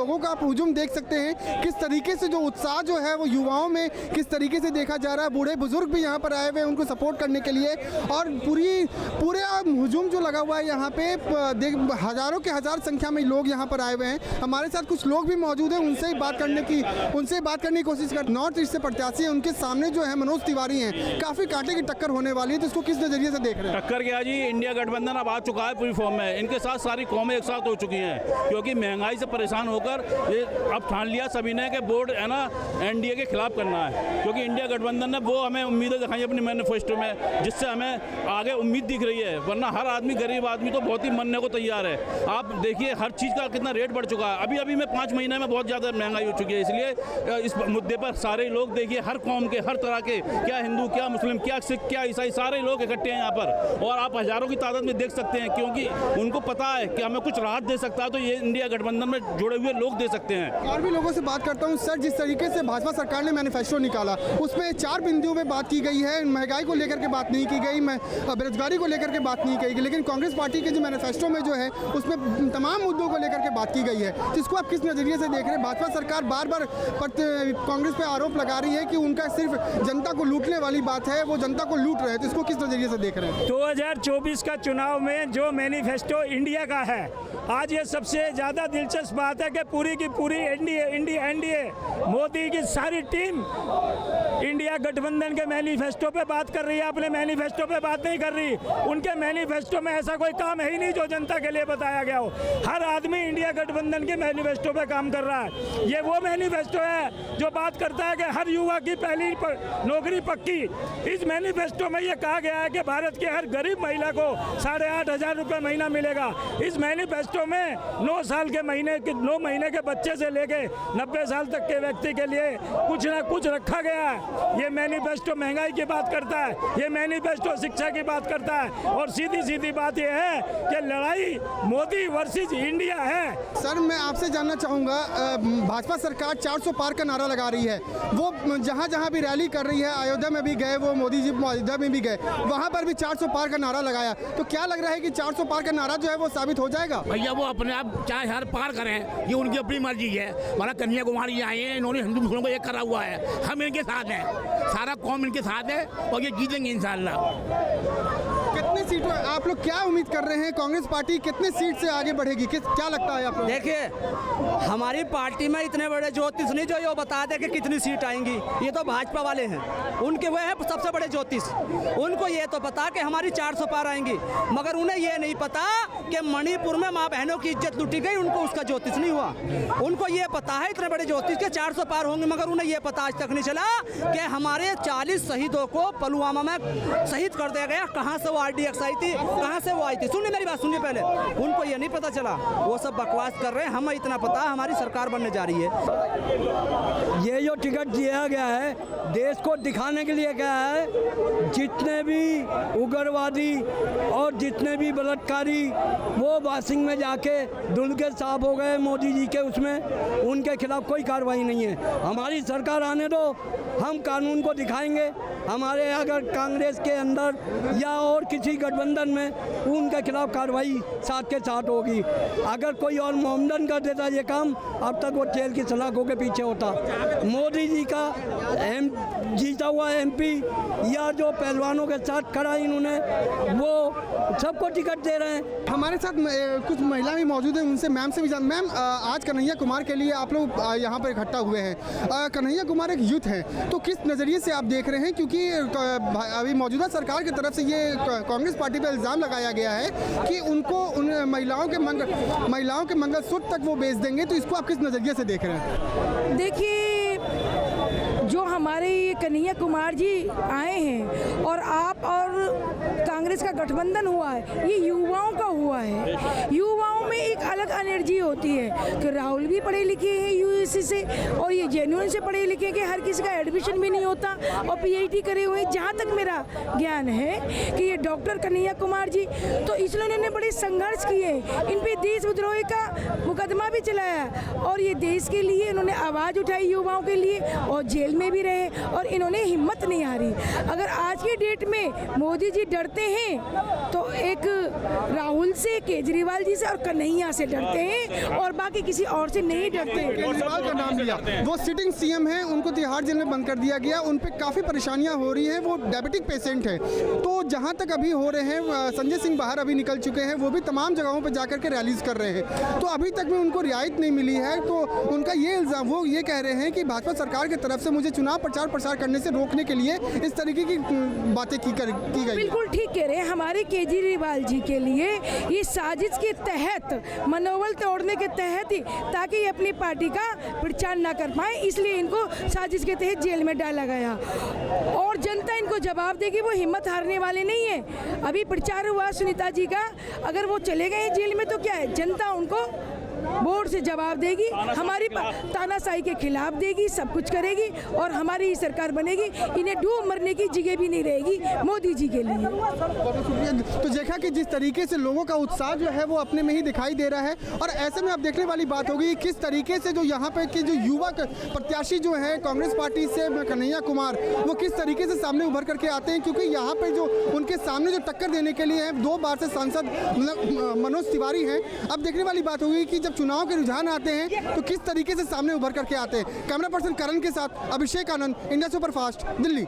लोगों का आप हुजूम देख सकते हैं, किस तरीके से जो उत्साह जो है वो युवाओं में किस तरीके से देखा जा रहा है। बूढ़े बुजुर्ग भी यहाँ पर आए हुए हैं उनको सपोर्ट करने के लिए, और पूरे हुजूम जो लगा हुआ है यहाँ पे, हज़ारों के हज़ार संख्या में लोग यहाँ पर आए हुए हैं। हमारे साथ कुछ लोग भी मौजूद हैं, उनसे बात करने की कोशिश कर। नॉर्थ ईस्ट से प्रत्याशी हैं, उनके सामने जो है मनोज तिवारी हैं, काफ़ी कांटे की टक्कर होने वाली है, तो इसको किस नज़रिए से देख रहे हैं? टक्कर क्या जी, इंडिया गठबंधन अब आ चुका है पूरी फॉर्म में। इनके साथ सारी कौमें एक साथ हो चुकी हैं, क्योंकि महंगाई से परेशान होकर ये अब ठान लिया सभी ने कि वोट है ना एनडीए के खिलाफ करना है, क्योंकि इंडिया गठबंधन ने वो हमें उम्मीदें दिखाई अपनी मैनिफेस्टो में, जिससे हमें आगे उम्मीद दिख रही है। वरना हर आदमी, गरीब आदमी तो बहुत ही मरने को तैयार है। आप देखिए हर चीज़ का कितना रेट बढ़ चुका है। अभी में 5 महीने में बहुत ज़्यादा महंगाई हो चुकी है। इसलिए इस मुद्दे पर सारे लोग देखिए, हर कौम के, हर तरह के, क्या हिंदू, क्या मुस्लिम, क्या सिख, क्या ईसाई, सारे लोग इकट्ठे हैं यहाँ पर, और आप हज़ारों की तादाद में देख सकते हैं, क्योंकि उनको पता है कि हमें कुछ राहत दे सकता है तो ये इंडिया गठबंधन में जुड़े हुए लोग दे सकते हैं। और भी लोगों से बात करता हूँ। सर, जिस तरीके से भाजपा सरकार ने मैनिफेस्टो निकाला, उसमें 4 बिंदुओं पे बात की गई है। महंगाई को लेकर के बात नहीं की गई, बेरोजगारी को लेकर के बात नहीं की गई, लेकिन कांग्रेस पार्टी के जो मैनिफेस्टो में जो है उसमें तमाम मुद्दों को लेकर के बात की गई है। जिसको आप किस नज़रिए से देख रहे हैं? भाजपा सरकार बार बार कांग्रेस पे आरोप लगा रही है कि उनका सिर्फ जनता को लूटने वाली बात है, वो जनता को लूट रहे हैं, तो इसको किस नज़रिए से देख रहे हैं? 2024 का चुनाव में जो मैनिफेस्टो इंडिया का है, आज ये सबसे ज़्यादा दिलचस्प बात है कि पूरी की पूरी एनडीए मोदी की सारी टीम इंडिया गठबंधन के मैनिफेस्टो पे बात कर रही है, अपने मैनिफेस्टो पे बात नहीं कर रही। उनके मैनिफेस्टो में ऐसा कोई काम है ही नहीं जो जनता के लिए बताया गया हो। हर आदमी इंडिया गठबंधन के मैनिफेस्टो पे काम कर रहा है। ये वो मैनिफेस्टो है जो बात करता है कि हर युवा की पहली नौकरी पक्की। इस मैनिफेस्टो में ये कहा गया है कि भारत के हर गरीब महिला को 8,500 रुपये महीना मिलेगा। इस मैनिफेस्टो में 9 महीने के बच्चे से लेके 90 साल तक के व्यक्ति के लिए कुछ ना कुछ रखा गया है। ये मैनिफेस्टो महंगाई की बात करता है, ये मैनिफेस्टो शिक्षा की बात करता है, और सीधी बात ये है कि लड़ाई मोदी वर्सेस इंडिया है। सर, मैं आपसे जानना चाहूँगा, भाजपा सरकार 400 पार का नारा लगा रही है, वो जहाँ भी रैली कर रही है, अयोध्या में भी गए, वो मोदी जी अयोध्या में भी गए, वहाँ पर भी 400 पार का नारा लगाया, तो क्या लग रहा है कि 400 पार का नारा जो है वो साबित हो जाएगा? भैया वो अपने आप चाहे हर पार करें, ये उनकी अपनी मर्जी है। हमारा कन्याकुमारी आए हैं, इन्होंने हिंदू मुस्लिमों को एक करा हुआ है, हम इनके साथ हैं, सारा कौम इनके साथ है, और ये जीतेंगे इंशाल्लाह। कितनी सीटों आप लोग क्या उम्मीद कर रहे हैं? कांग्रेस पार्टी कितने सीट से आगे बढ़ेगी, क्या लगता है आप लोग? देखिए, हमारी पार्टी में इतने बड़े ज्योतिष नहीं जो ये बता दे कि कितनी सीट आएंगी। ये तो भाजपा वाले हैं, उनके वो हैं सबसे बड़े ज्योतिष। उनको ये तो पता कि हमारी 400 पार आएंगी, मगर उन्हें ये नहीं पता कि मणिपुर में माँ बहनों की इज्जत लूटी गई, उनको उसका ज्योतिष नहीं हुआ। उनको ये पता है इतने बड़े ज्योतिष के 400 पार होंगे, मगर उन्हें ये पता आज तक नहीं चला कि हमारे 40 शहीदों को पुलवामा में शहीद कर दिया गया। कहाँ से वो RDX आई थी, कहाँ से वो आई थी? सुनिए मेरी बात, सुनिए पहले। उनको ये नहीं पता चला, वो सब बकवास कर रहे हैं। हमें इतना पता है हमारी सरकार बनने जा रही है। ये जो टिकट दिया गया है देश को दिखाने के लिए गया है। जितने भी उग्रवादी और जितने भी बलात्कारी वो वाशिंग में जाके धुल के साफ हो गए मोदी जी के उसमें, उनके खिलाफ कोई कार्रवाई नहीं है। हमारी सरकार आने दो, हम कानून को दिखाएंगे। हमारे अगर कांग्रेस के अंदर या और किसी गठबंधन में उनके खिलाफ कार्रवाई साथ के साथ होगी। अगर कोई और मोमडन कर देता ये काम, अब तक वो जेल की सलाखों के पीछे होता। मोदी जी का जीता हुआ MP या जो पहलवानों के साथ खड़ा इन्होंने, वो सबको टिकट दे रहे हैं। हमारे साथ कुछ महिला भी मौजूद हैं, उनसे मैम से भी जान। मैम, आज कन्हैया कुमार के लिए आप लोग यहाँ पर इकट्ठा हुए हैं। कन्हैया कुमार एक यूथ है, तो किस नज़रिए से आप देख रहे हैं? क्योंकि अभी मौजूदा सरकार की तरफ से ये कांग्रेस पार्टी पर इल्ज़ाम लगाया गया है कि उनको उन महिलाओं के मंगलसूत्र तक वो बेच देंगे, तो इसको आप किस नज़रिए से देख रहे हैं? देखिए, जो हमारे ये कन्हैया कुमार जी आए हैं और आप और कांग्रेस का गठबंधन हुआ है, ये युवाओं का हुआ है। युवाओं में एक अलग एनर्जी होती है कि राहुल भी पढ़े लिखे हैं USC से, और ये जेन्युइन से पढ़े लिखे कि हर किसी का एडमिशन भी नहीं होता, और PhD करे हुए। जहाँ तक मेरा ज्ञान है कि ये डॉक्टर कन्हैया कुमार जी, तो इसलिए इन्होंने बड़े संघर्ष किए, इन पे देशद्रोही का मुकदमा भी चलाया, और ये देश के लिए इन्होंने आवाज़ उठाई युवाओं के लिए, और जेल में भी रहे, और इन्होंने हिम्मत नहीं हारी। अगर आज की डेट में मोदी जी डरते हैं तो एक राहुल से, केजरीवाल जी से और कन्हैया से डरते हैं और बाकी किसी और से नहीं डरते। केजरीवाल का नाम लिया, वो सिटिंग सीएम है, उनको तिहाड़ जेल में बंद कर दिया गया, उन पे काफ़ी परेशानियां हो रही हैं, वो डायबिटिक पेशेंट है। तो जहां तक अभी हो रहे हैं, संजय सिंह बाहर अभी निकल चुके हैं, वो भी तमाम जगहों पर जाकर के रैलीज कर रहे हैं, तो अभी तक में उनको रियायत नहीं मिली है। तो उनका ये इल्ज़ाम, वो ये कह रहे हैं कि भाजपा सरकार की तरफ से मुझे चुनाव प्रचार प्रसार करने से रोकने के लिए इस तरीके की बातें की गई। बिल्कुल ठीक कह रहे हैं। हमारे केजरीवाल जी के लिए ये साजिश के तहत, मनोबल तोड़ने के तहत ही, ताकि ये अपनी पार्टी का प्रचार ना कर पाए, इसलिए इनको साजिश के तहत जेल में डाला गया। और जनता इनको जवाब देगी, वो हिम्मत हारने वाले नहीं है। अभी प्रचार हुआ सुनीता जी का, अगर वो चले गए जेल में तो क्या है, जनता उनको वोट से जवाब देगी, हमारी तानाशाही के खिलाफ देगी, सब कुछ करेगी और हमारी ही सरकार बनेगी। इन्हें डूब मरने की जगह भी नहीं रहेगी मोदी जी के लिए। तो देखा कि जिस तरीके से लोगों का उत्साह जो है वो अपने में ही दिखाई दे रहा है, और ऐसे में अब देखने वाली बात होगी किस तरीके से जो यहाँ पे के जो युवा प्रत्याशी जो है कांग्रेस पार्टी से कन्हैया कुमार, वो किस तरीके से सामने उभर करके आते हैं, क्योंकि यहाँ पे जो उनके सामने जो टक्कर देने के लिए है 2 बार से सांसद मनोज तिवारी हैं। अब देखने वाली बात होगी कि जब चुनाव के रुझान आते हैं तो किस तरीके से सामने उभर करके आते हैं। कैमरा पर्सन करण के साथ अभिषेक आनंद, इंडिया सुपरफास्ट, दिल्ली।